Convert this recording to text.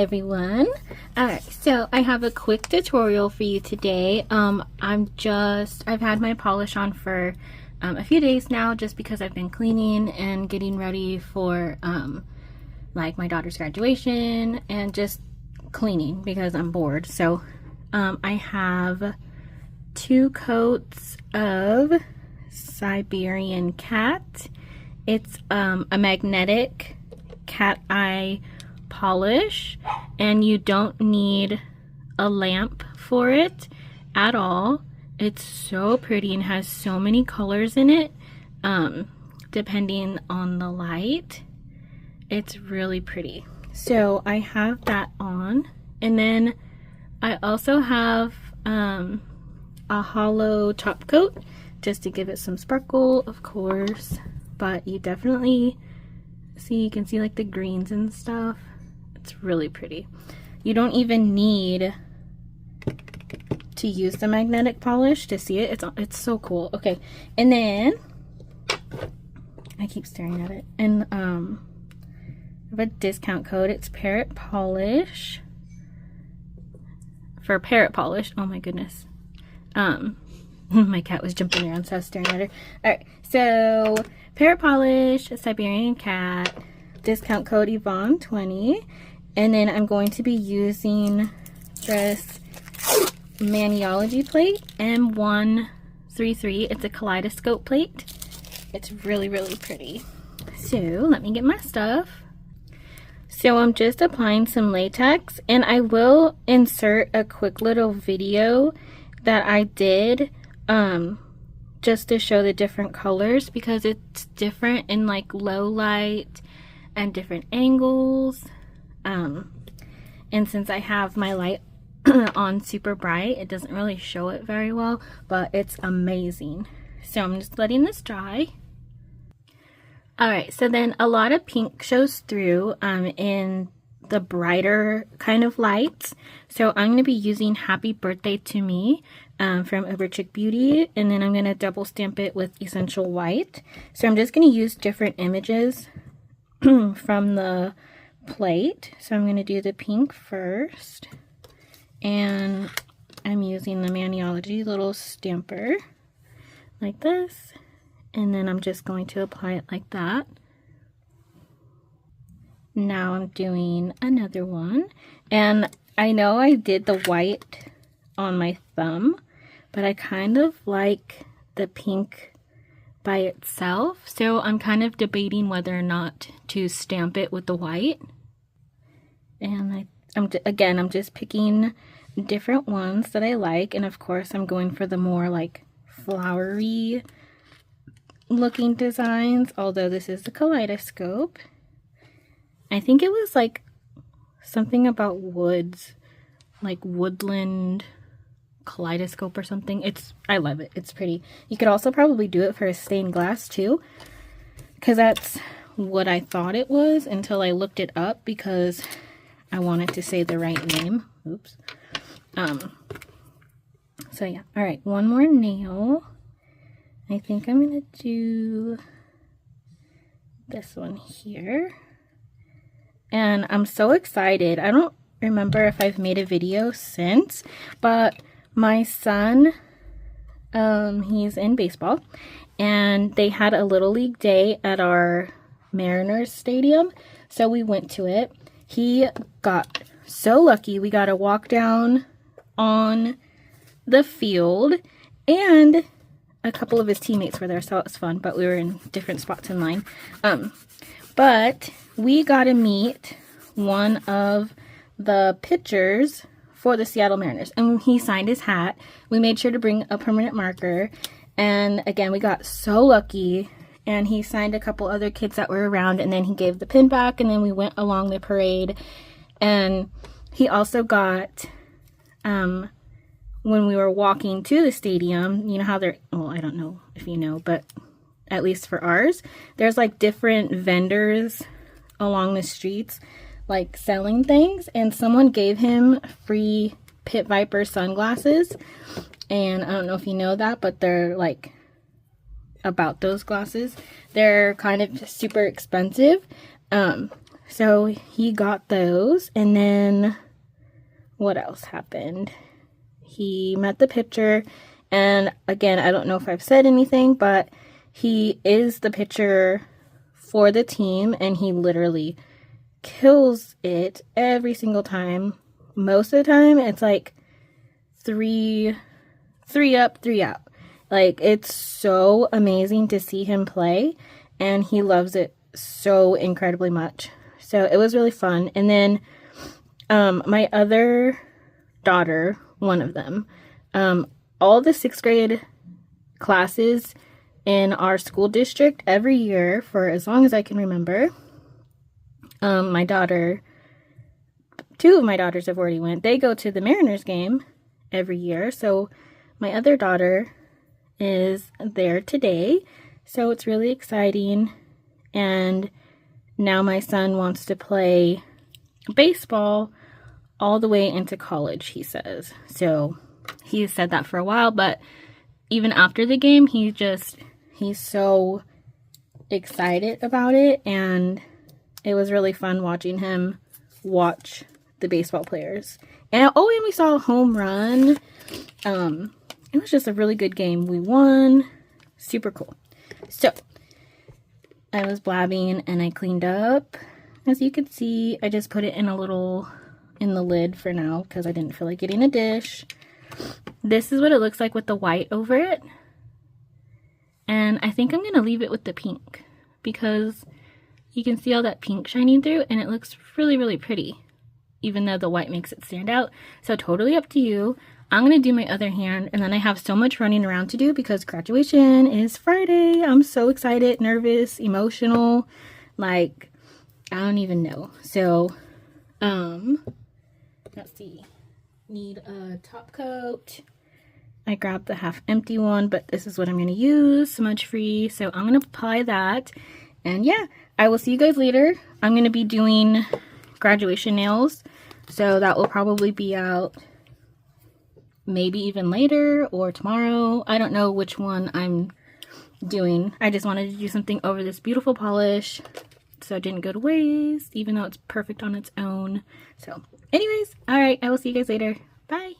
everyone. Alright, so I have a quick tutorial for you today. I've had my polish on for a few days now, just because I've been cleaning and getting ready for like my daughter's graduation and just cleaning because I'm bored. So I have 2 coats of Siberian Cat. It's a magnetic cat eye polish, and you don't need a lamp for it at all. It's so pretty and has so many colors in it, depending on the light. It's really pretty. So I have that on, and then I also have a hollow top coat just to give it some sparkle, of course, but you definitely see, you can see like the greens and stuff. It's really pretty. You don't even need to use the magnetic polish to see it. It's so cool. Okay, and then I keep staring at it, and I have a discount code. It's Parrot polish for Parrot polish. Oh my goodness. My cat was jumping around, so I was staring at her. Alright, so Parrot polish, Siberian Cat, discount code Yvonne 20, and then I'm going to be using this Maniology plate, M133. It's a Kaleidoscope plate. It's really, really pretty. So let me get my stuff. So I'm just applying some latex, and I will insert a quick little video that I did just to show the different colors, because it's different in like low light and different angles, and since I have my light on super bright, it doesn't really show it very well, but it's amazing. So I'm just letting this dry. Alright, so then a lot of pink shows through in the brighter kind of lights, so I'm going to be using Happy Birthday to Me from Uber Chick Beauty, and then I'm going to double stamp it with Essential White. So I'm just going to use different images from the plate. So I'm going to do the pink first, and I'm using the Maniology little stamper like this, and then I'm just going to apply it like that. Now I'm doing another one, and I know I did the white on my thumb, but I kind of like the pink by itself, so I'm kind of debating whether or not to stamp it with the white. And I'm just picking different ones that I like, and of course I'm going for the more like flowery looking designs, although this is the Kaleidoscope. I think it was like something about woods, like woodland kaleidoscope or something. I love it. It's pretty. You could also probably do it for a stained glass too, because that's what I thought it was until I looked it up, because I wanted to say the right name. Oops. So yeah. All right, one more nail. I think I'm gonna do this one here. And I'm so excited. I don't remember if I've made a video since, but my son, he's in baseball, and they had a Little League day at our Mariners stadium, so we went to it. He got so lucky. We got to walk down on the field, and a couple of his teammates were there, so it was fun, but we were in different spots in line. But we got to meet one of the pitchers for the Seattle Mariners, and he signed his hat. We made sure to bring a permanent marker, and again, we got so lucky, and he signed a couple other kids that were around, and then he gave the pin back, and then we went along the parade. And he also got, when we were walking to the stadium, you know how well, I don't know if you know, but at least for ours, there's like different vendors along the streets, like selling things, and someone gave him free Pit Viper sunglasses, and I don't know if you know that, but they're like about those glasses. They're kind of super expensive, So he got those, and then what else happened? He met the pitcher, and again, I don't know if I've said anything, but he is the pitcher for the team, and he literally kills it every single time. Most of the time, it's like three up, 3 out. Like, it's so amazing to see him play, and he loves it so incredibly much. So it was really fun. And then my other daughter, one of them, all the 6th grade classes in our school district every year for as long as I can remember, my daughter, 2 of my daughters have already went. They go to the Mariners game every year. So my other daughter is there today. So it's really exciting. And now my son wants to play baseball all the way into college, he says. So he has said that for a while, but even after the game, he's so excited about it, and it was really fun watching him watch the baseball players. And we saw a home run. It was just a really good game. We won. Super cool. So I was blabbing and I cleaned up. As you can see, I just put it in the lid for now because I didn't feel like getting a dish. This is what it looks like with the white over it. And I think I'm going to leave it with the pink because you can see all that pink shining through, and it looks really, really pretty, even though the white makes it stand out. So totally up to you. I'm going to do my other hand, and then I have so much running around to do because graduation is Friday. I'm so excited, nervous, emotional, like, I don't even know. So, let's see. Need a top coat. I grabbed the half empty one, but this is what I'm going to use, smudge free. So I'm going to apply that. And yeah, I will see you guys later. I'm going to be doing graduation nails. So that will probably be out maybe even later or tomorrow. I don't know which one I'm doing. I just wanted to do something over this beautiful polish so it didn't go to waste, even though it's perfect on its own. So anyways, all right, I will see you guys later. Bye.